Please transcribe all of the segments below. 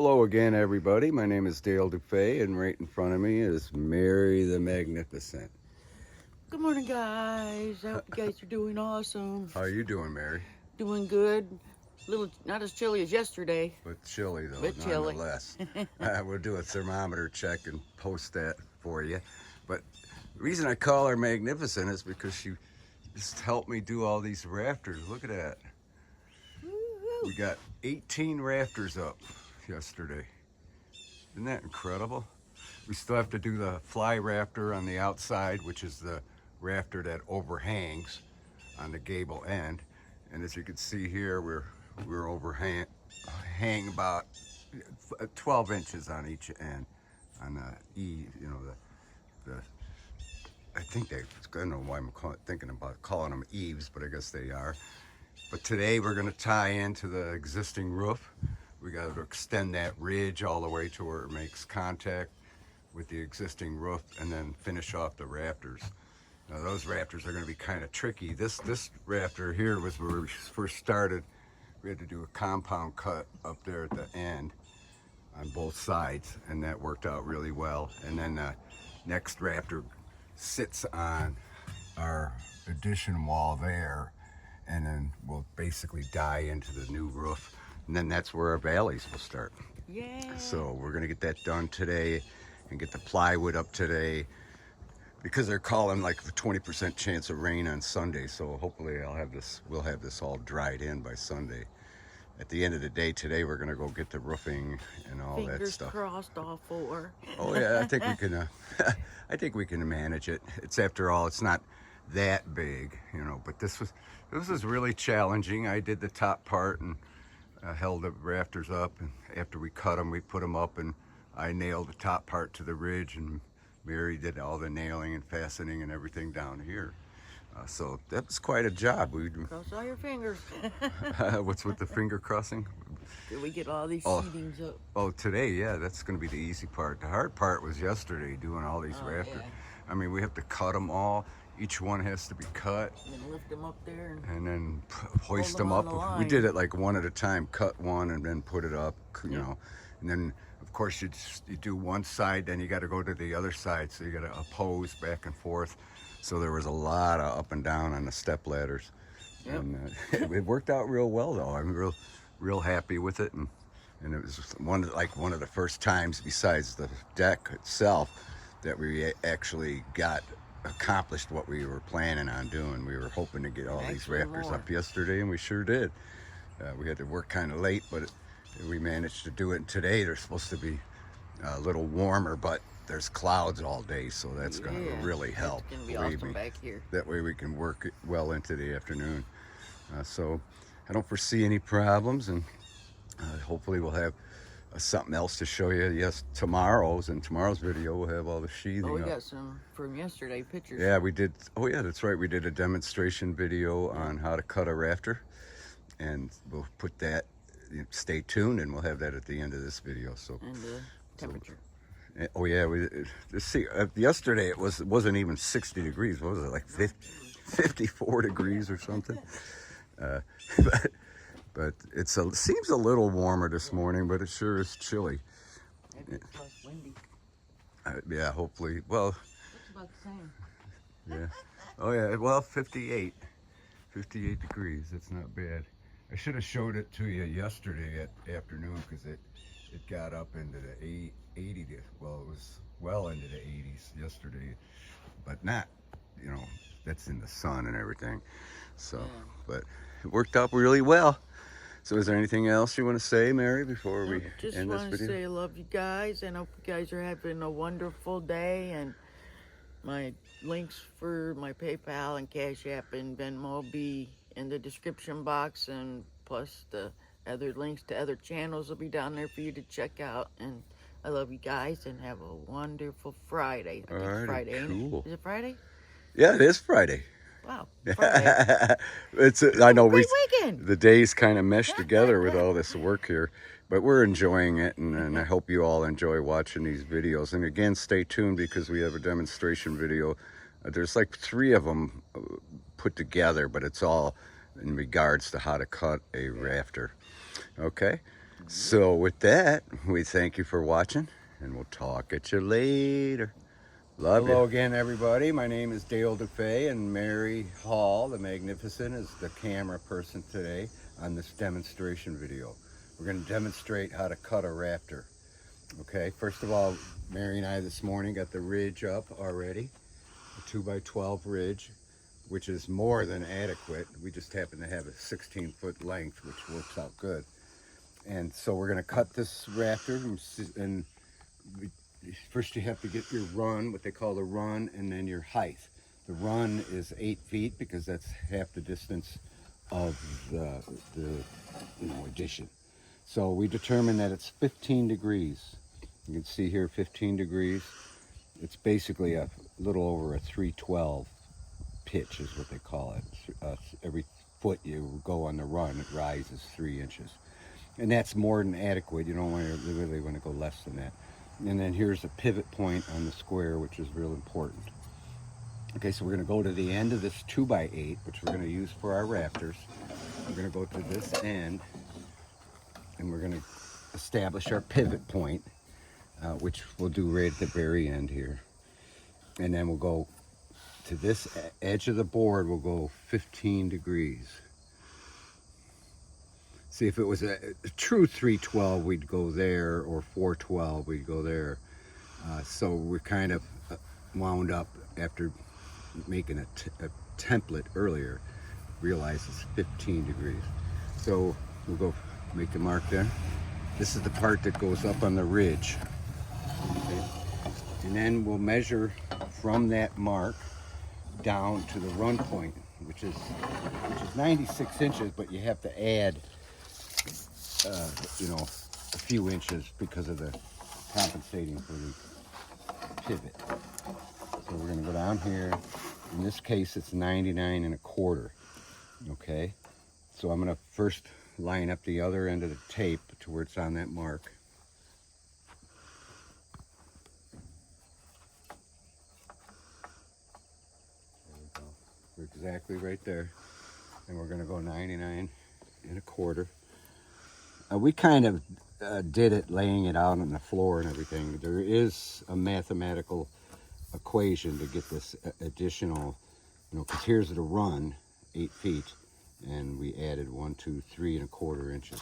Hello again, everybody. My name is Dale DuFay, and right in front of me is Mary the Magnificent. Good morning, guys. I hope you guys are doing awesome. How are you doing, Mary? Doing good. Little not as chilly as yesterday, But chilly, though, but chilly. nonetheless. We'll do a thermometer check and post that for you. But the reason I call her Magnificent is because she just helped me do all these rafters. Look at that. We got 18 rafters up yesterday. Isn't that incredible? We still have to do the fly rafter on the outside, which is the rafter that overhangs on the gable end. And as you can see here, we're overhang about 12 inches on each end on the eave. You know, the I think I don't know why I'm thinking about calling them eaves, but I guess they are. But today we're going to tie into the existing roof. We got to extend that ridge all the way to where it makes contact with the existing roof, and then finish off the rafters. Now those rafters are going to be kind of tricky. This rafter here was where we first started. We had to do a compound cut up there at the end on both sides, and that worked out really well. And then the next rafter sits on our addition wall there, and then we'll basically die into the new roof, and then that's where our valleys will start. Yeah. So we're going to get that done today and get the plywood up today, because they're calling like a 20% chance of rain on Sunday. So hopefully we'll have this all dried in by Sunday. At the end of the day today, we're going to go get the roofing and all that stuff. Fingers crossed, all four. Oh yeah, I think we can. I think we can manage it. It's, after all, it's not that big, you know. But this was really challenging. I did the top part and held the rafters up, and after we cut them, we put them up, and I nailed the top part to the ridge, and Mary did all the nailing and fastening and everything down here. So that was quite a job. Cross all your fingers. What's with the finger crossing? Did we get all these seatings up? Oh, today, yeah, that's going to be the easy part. The hard part was yesterday, doing all these rafters. Yeah. I mean, we have to cut them all. Each one has to be cut. And then lift them up there. And then hoist them them on up. the line. We did it like one at a time. Cut one and then put it up, you know. And then, of course, you do one side, then you got to go to the other side. So you got to oppose back and forth. So there was a lot of up and down on the step ladders. Yep. And it worked out real well, though. I'm real happy with it. And it was one of the first times, besides the deck itself, that we actually got accomplished what we were planning on doing. We were hoping to get all these rafters up yesterday, and we sure did. We had to work kind of late, but we managed to do it. And today they're supposed to be a little warmer, but there's clouds all day, so that's going to really help. It's going to be awesome back here. That way we can work it well into the afternoon. So I don't foresee any problems, and hopefully we'll have something else to show you. Yes, tomorrow's video we'll have all the sheathing Oh, we up. got some from yesterday pictures. Yeah, we did. Oh yeah, that's right. We did a demonstration video on how to cut a rafter, and we'll put that. Stay tuned, and we'll have that at the end of this video. So. And the temperature. Oh yeah, yesterday it wasn't even 60 degrees. What was it, like 54 degrees or something? But it seems a little warmer this morning, but it sure is chilly. Maybe it's less windy. Yeah, hopefully. Well, It's about the same. yeah. Oh yeah. Well, 58 degrees. That's not bad. I should have showed it to you yesterday at afternoon, because it got up into the 80. Well, it was well into the 80s yesterday, but not, you know, that's in the sun and everything. So, but it worked out really well. So is there anything else you want to say, Mary, before we end this video? Just want to say I love you guys, and hope you guys are having a wonderful day. And my links for my PayPal and Cash App and Venmo will be in the description box, and plus the other links to other channels will be down there for you to check out. And I love you guys, and have a wonderful Friday. I think it's Friday, ain't it? Is it Friday? Yeah, it is Friday. Wow. Friday. I know Great weekend. the days kind of mesh together with all this work here, but we're enjoying it, and I hope you all enjoy watching these videos. And again, stay tuned, because we have a demonstration video. There's like 3 of them put together, but it's all in regards to how to cut a rafter. Okay, So with that, we thank you for watching, and we'll talk at you later. Love you. Hello again, everybody. My name is Dale DuFay, and Mary Hall, the Magnificent, is the camera person today on this demonstration video. We're going to demonstrate how to cut a raptor. Okay, first of all, Mary and I this morning got the ridge up already, a 2x12 ridge, which is more than adequate. We just happen to have a 16-foot length, which works out good. And so we're going to cut this raptor, and first you have to get your run, what they call the run, and then your height. The run is 8 feet because that's half the distance of the addition. So we determined that it's 15 degrees. You can see here 15 degrees. It's basically a little over a 312 pitch is what they call it. Every foot you go on the run, it rises 3 inches. And that's more than adequate. You don't really want to go less than that. And then here's a pivot point on the square, which is real important. Okay, so we're going to go to the end of this 2x8, which we're going to use for our raptors. We're going to go to this end, and we're going to establish our pivot point, which we'll do right at the very end here. And then we'll go to this edge of the board, we'll go 15 degrees. See, if it was a true 312, we'd go there, or 412, we'd go there. So we're kind of wound up after making a template earlier, realize it's 15 degrees. So we'll go make a mark there. This is the part that goes up on the ridge. Okay. And then we'll measure from that mark down to the run point, which is 96 inches, but you have to add a few inches because of the compensating for the pivot. So we're going to go down here. In this case, it's 99 1/4. Okay. So I'm going to first line up the other end of the tape to where it's on that mark. There we go. We're exactly right there. And we're going to go 99 1/4. We kind of did it laying it out on the floor and everything. There is a mathematical equation to get this additional, because here's the run, 8 feet, and we added 1, 2, 3 1/4 inches.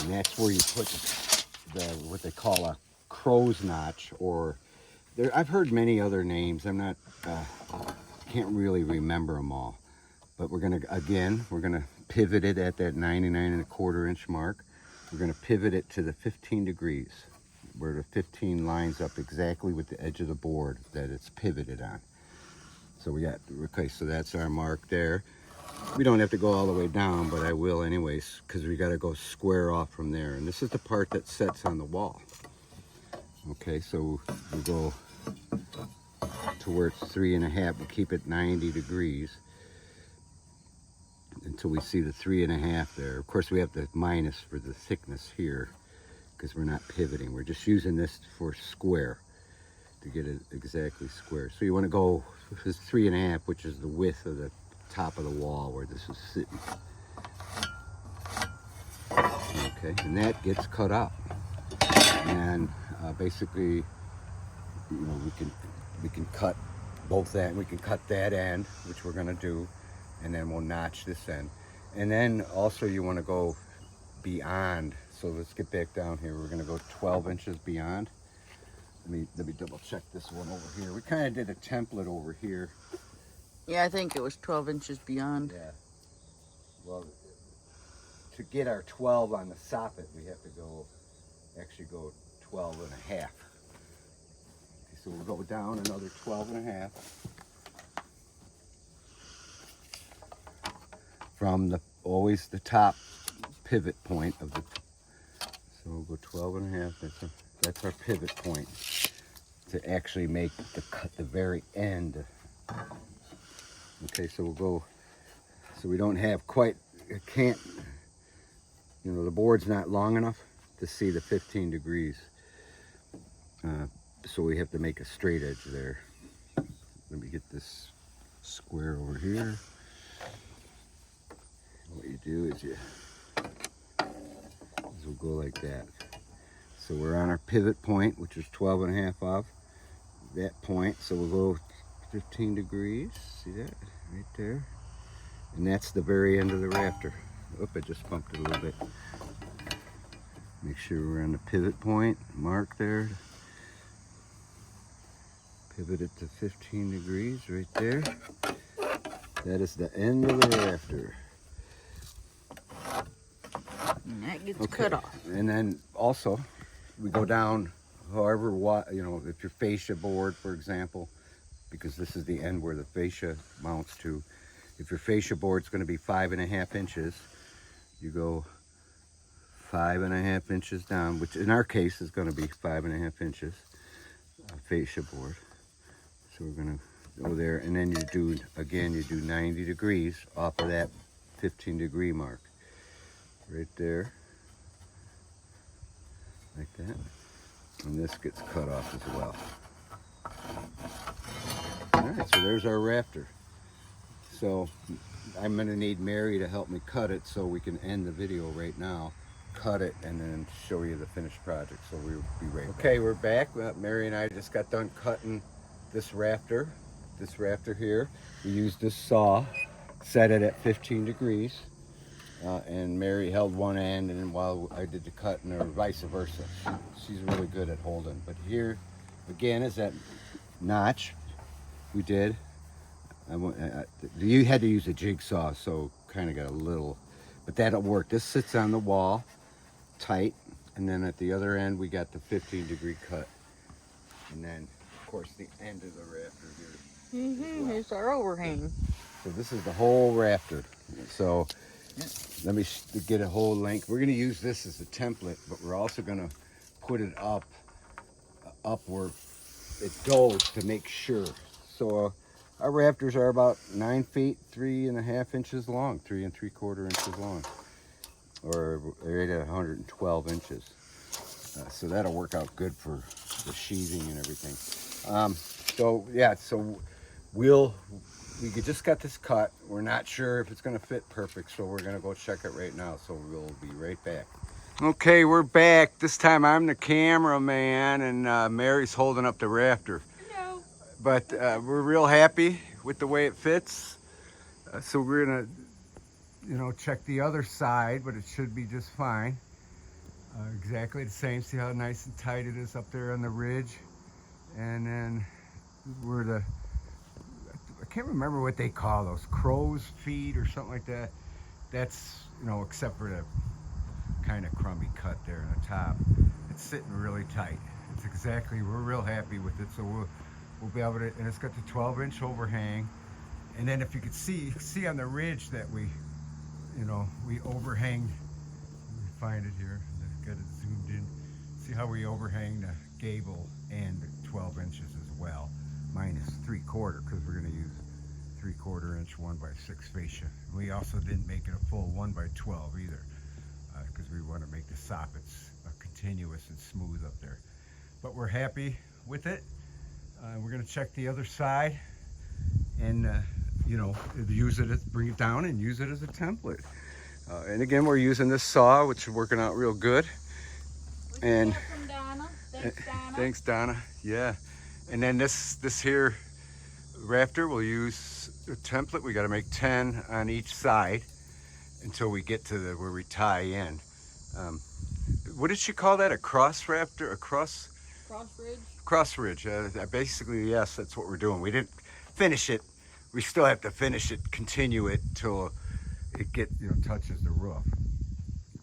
And that's where you put what they call a crow's notch, or I've heard many other names. I'm not, can't really remember them all. But we're going to pivot it at that 99 1/4 inch mark. We're going to pivot it to the 15 degrees, where the 15 lines up exactly with the edge of the board that it's pivoted on. So so that's our mark there. We don't have to go all the way down, but I will anyways, because we got to go square off from there. And this is the part that sets on the wall. Okay, so we'll go to where it's 3 1/2. We'll keep it 90 degrees. Until we see the 3 1/2 there. Of course, we have to minus for the thickness here because we're not pivoting. We're just using this for square to get it exactly square. So you want to go with 3 1/2, which is the width of the top of the wall where this is sitting. Okay, and that gets cut up. And basically, we can cut both ends. We can cut that end, which we're going to do. And then we'll notch this end. And then also you want to go beyond. So let's get back down here. We're going to go 12 inches beyond. Let me double check this one over here. We kind of did a template over here. Yeah, I think it was 12 inches beyond. Yeah. Well, to get our 12 on the soffit, we have to go 12 1/2. Okay, so we'll go down another 12 1/2. From always the top pivot point of the, so we'll go 12 1/2. That's our pivot point to actually make the very end. Okay, so we'll go, so we don't have quite, the board's not long enough to see the 15 degrees. So we have to make a straight edge there. Let me get this square over here. What you do is you we'll go like that. So we're on our pivot point, which is 12.5 off that point. So we'll go 15 degrees. See that right there? And that's the very end of the rafter. Oop, I just bumped it a little bit. Make sure we're on the pivot point, mark there. Pivot it to 15 degrees right there. That is the end of the rafter. And that gets cut off. And then also, we go down however, you know, if your fascia board, for example, because this is the end where the fascia mounts to. If your fascia board's going to be 5.5 inches, you go 5.5 inches down, which in our case is going to be 5.5 inches fascia board. So we're going to go there, and then you do, again, you do 90 degrees off of that 15 degree mark. Right there. Like that. And this gets cut off as well. Alright, so there's our rafter. So I'm going to need Mary to help me cut it so we can end the video right now. Cut it and then show you the finished project. So we'll be right back. Okay, we're back. Mary and I just got done cutting this rafter here. We used this saw, set it at 15 degrees. And Mary held one end, and while I did the cutting, or vice versa. She's really good at holding. But here, again, is that notch we did. You had to use a jigsaw, so kind of got a little, but that'll work. This sits on the wall, tight, and then at the other end, we got the 15 degree cut. And then, of course, the end of the rafter here. Mm-hmm, well. Here's our overhang. So this is the whole rafter. So let me get a whole length. We're going to use this as a template, but we're also going to put it up where it goes to make sure. So our rafters are about 9 feet, 3.5 inches long, 3 3/4 inches long, or right at 112 inches. So that'll work out good for the sheathing and everything. So yeah, so we just got this cut. We're not sure if it's going to fit perfect, so we're going to go check it right now. So we'll be right back. Okay, we're back. This time I'm the cameraman, and Mary's holding up the rafter. Hello. But we're real happy with the way it fits. So we're going to, check the other side, but it should be just fine. Exactly the same. See how nice and tight it is up there on the ridge. And then I can't remember what they call those, crow's feet or something like that. That's, except for the kind of crummy cut there on the top. It's sitting really tight. It's exactly, we're real happy with it. So we'll be able to, and it's got the 12-inch overhang. And then if you could see on the ridge that we overhang, let me find it here, I've got it zoomed in. See how we overhang the gable and 12 inches as well, minus 3/4, because we're going to use 3/4 inch 1x6 fascia. We also didn't make it a full 1x12 either, because we want to make the soffits continuous and smooth up there. But we're happy with it. We're going to check the other side and use it, bring it down and use it as a template. And again, we're using this saw, which is working out real good. And from Donna. Thanks, Donna. Thanks, Donna. Yeah. And then this here rafter, we'll use a template. We got to make 10 on each side until we get to where we tie in. What did she call that? A cross rafter? Cross ridge? Cross ridge. Basically, yes, that's what we're doing. We didn't finish it. We still have to finish it, continue it till it touches the roof.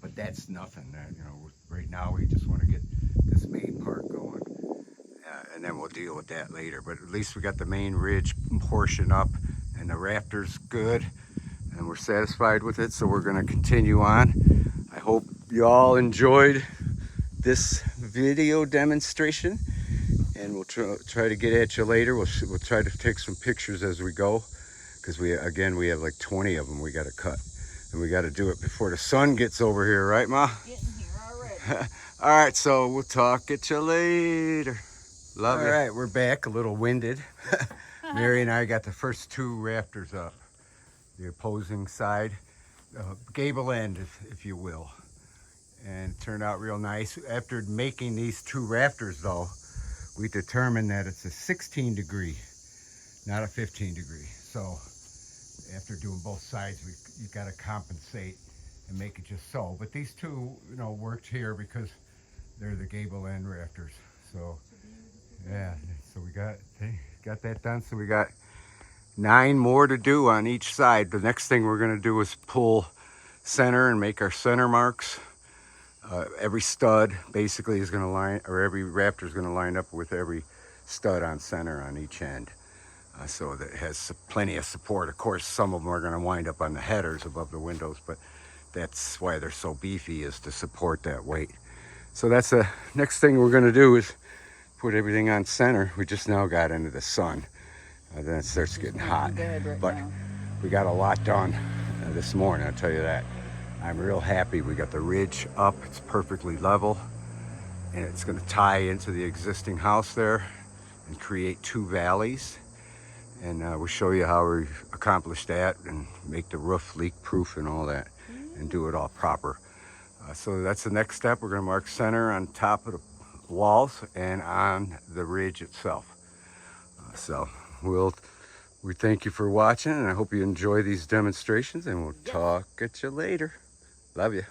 But that's nothing. Right now we just want to get this main part going. And then we'll deal with that later. But at least we got the main ridge portion up, and the rafter's good, and we're satisfied with it. So we're going to continue on. I hope you all enjoyed this video demonstration, and we'll try to get at you later. We'll try to take some pictures as we go, because we have like 20 of them we got to cut, and we got to do it before the sun gets over here, right, Ma? Getting here already. All right, so we'll talk at you later. Love you. All right, we're back, a little winded. Mary and I got the first 2 rafters up, the opposing side, gable end, if you will. and it turned out real nice. After making these 2 rafters though, we determined that it's a 16 degree, not a 15 degree. So after doing both sides, you got to compensate and make it just so. But these 2, worked here because they're the gable end rafters. So yeah, so we got that done. So we got 9 more to do on each side. The next thing we're gonna do is pull center and make our center marks. Every stud basically is gonna line, or every rafter is gonna line up with every stud on center on each end. So that it has plenty of support. Of course, some of them are gonna wind up on the headers above the windows, but that's why they're so beefy, is to support that weight. So that's the next thing we're gonna do, is put everything on center. We just now got into the sun. Then it starts getting hot. But we got a lot done this morning, I'll tell you that. I'm real happy. We got the ridge up, it's perfectly level, and it's gonna tie into the existing house there and create 2 valleys. And we'll show you how we accomplish that and make the roof leak proof and all that, and do it all proper. So that's the next step. We're gonna mark center on top of the walls and on the ridge itself. So we thank you for watching, and I hope you enjoy these demonstrations, and we'll talk at you later. Love you.